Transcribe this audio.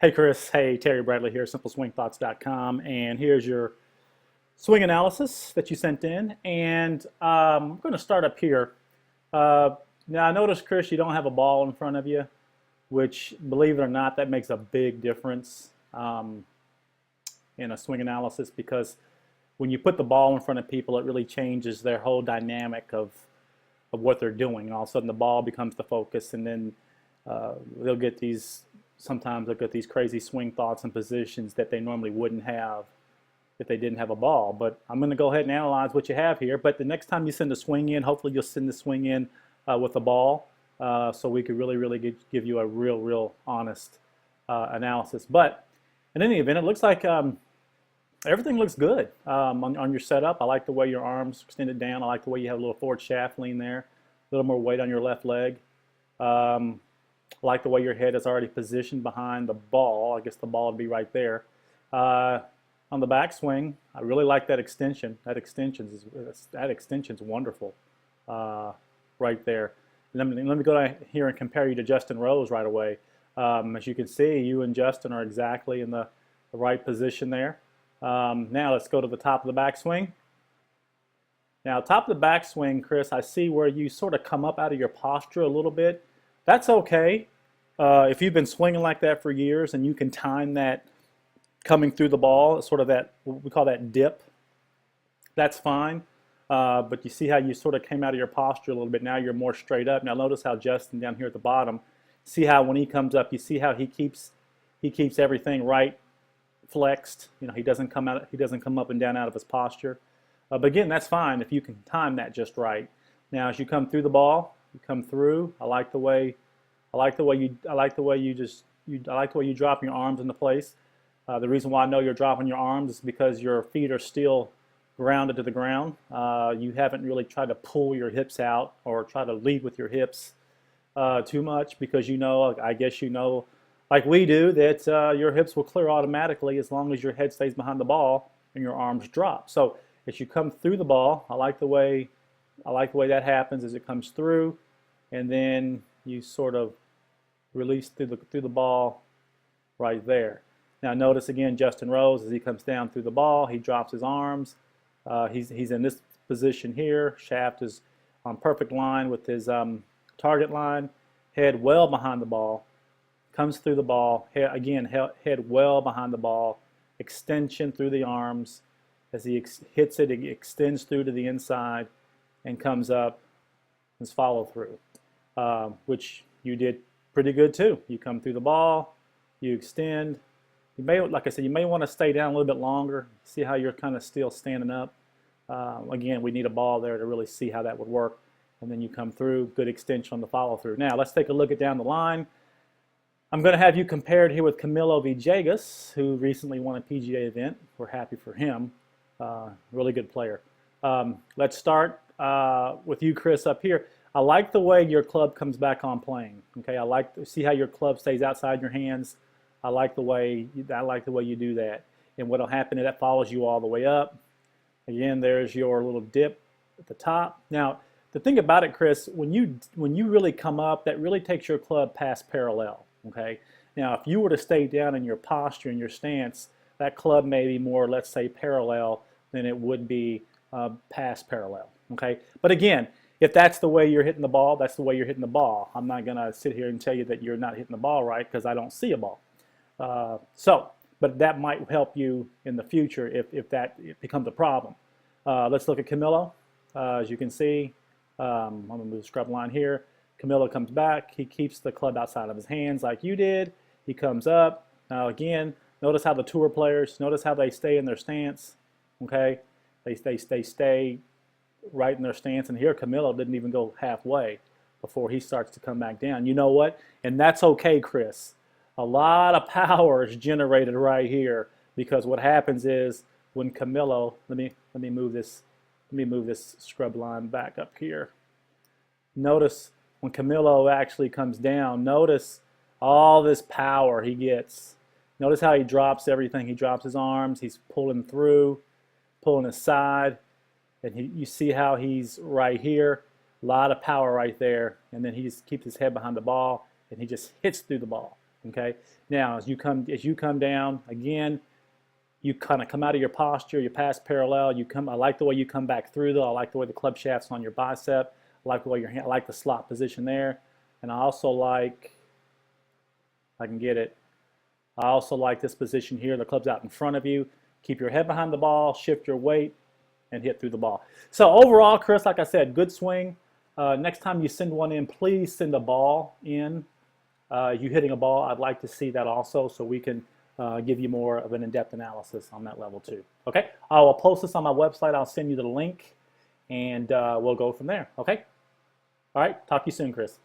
Hey Chris, hey Terry Bradley here, simpleswingthoughts.com, and here's your swing analysis that you sent in. And I'm going to start up here. Uh, Now I noticed, Chris, you don't have a ball in front of you, which, believe it or not, that makes a big difference in a swing analysis because when you put the ball in front of people, it really changes their whole dynamic of what they're doing. And all of a sudden, the ball becomes the focus, and then they'll get these. Sometimes they'll get these crazy swing thoughts and positions that they normally wouldn't have if they didn't have a ball. But I'm going to go ahead and analyze what you have here. But the next time you send a swing in, hopefully you'll send the swing in with a ball, so we could really give you a real honest analysis. But in any event, it looks like everything looks good on your setup. I like the way your arms extended down. I like the way you have a little forward shaft lean there, a little more weight on your left leg. I like the way your head is already positioned behind the ball. I guess the ball would be right there. On the backswing, I really like that extension. That extension's wonderful right there. Let me go down here and compare you to Justin Rose right away. As you can see, you and Justin are exactly in the right position there. Now let's go to the top of the backswing. Now, top of the backswing, Chris, I see where you sort of come up out of your posture a little bit. That's okay. If you've been swinging like that for years and you can time that coming through the ball, sort of that, what we call that dip, that's fine. But you see how you sort of came out of your posture a little bit. Now you're more straight up. Now notice how Justin down here at the bottom, see how when he comes up, you see how he keeps everything right flexed. You know, he doesn't come up and down out of his posture. But again, that's fine if you can time that just right. Now as you come through the ball, you come through. I like the way you drop your arms into place. The reason why I know you're dropping your arms is because your feet are still grounded to the ground. You haven't really tried to pull your hips out or try to lead with your hips too much because you know, I guess you know, like we do, that your hips will clear automatically as long as your head stays behind the ball and your arms drop. So as you come through the ball, I like the way that happens as it comes through, and then you sort of release through the ball right there. Now notice again Justin Rose as he comes down through the ball, he drops his arms. He's in this position here. Shaft is on perfect line with his target line. Head well behind the ball. Comes through the ball. Head well behind the ball. Extension through the arms. As he hits it, it extends through to the inside and comes up. His follow through, which you did pretty good too. You come through the ball, you extend. You may, like I said, you may want to stay down a little bit longer. See how you're kind of still standing up. Again, we need a ball there to really see how that would work. And then you come through, good extension on the follow through. Now let's take a look at down the line. I'm going to have you compared here with Camilo Villegas, who recently won a PGA event. We're happy for him. Really good player. Let's start with you, Chris, up here. I like the way your club comes back on playing. Okay, I like to see how your club stays outside your hands. I like the way you do that. And what'll happen is that follows you all the way up. Again, there's your little dip at the top. Now, the thing about it, Chris, when you really come up, that really takes your club past parallel. Okay. Now, if you were to stay down in your posture and your stance, that club may be more, let's say, parallel than it would be past parallel. Okay. But again, if that's the way you're hitting the ball, that's the way you're hitting the ball. I'm not going to sit here and tell you that you're not hitting the ball right because I don't see a ball. But that might help you in the future if it becomes a problem. Let's look at Camilo. As you can see, I'm going to move the scrub line here. Camilo comes back. He keeps the club outside of his hands like you did. He comes up. Now again, notice how the tour players, notice how they stay in their stance. Okay, they stay right in their stance, and here Camilo didn't even go halfway before he starts to come back down. You know what? And that's okay, Chris. A lot of power is generated right here because what happens is when Camilo, let me move this scrub line back up here. Notice when Camilo actually comes down, notice all this power he gets. Notice how he drops everything. He drops his arms, he's pulling through, pulling aside. And you see how he's right here, a lot of power right there, and then he just keeps his head behind the ball, and he just hits through the ball. Okay. Now, as you come down again, you kind of come out of your posture. You pass parallel. You come. I like the way you come back through though. I like the way the club shaft's on your bicep. I like the way your hand. I like the slot position there, and I also like. If I can get it. I also like this position here. The club's out in front of you. Keep your head behind the ball. Shift your weight, and hit through the ball. So overall, Chris, like I said, good swing. Next time you send one in, please send a ball in. You hitting a ball, I'd like to see that also, so we can give you more of an in-depth analysis on that level too. Okay, I will post this on my website. I'll send you the link, and we'll go from there. Okay. All right. Talk to you soon, Chris.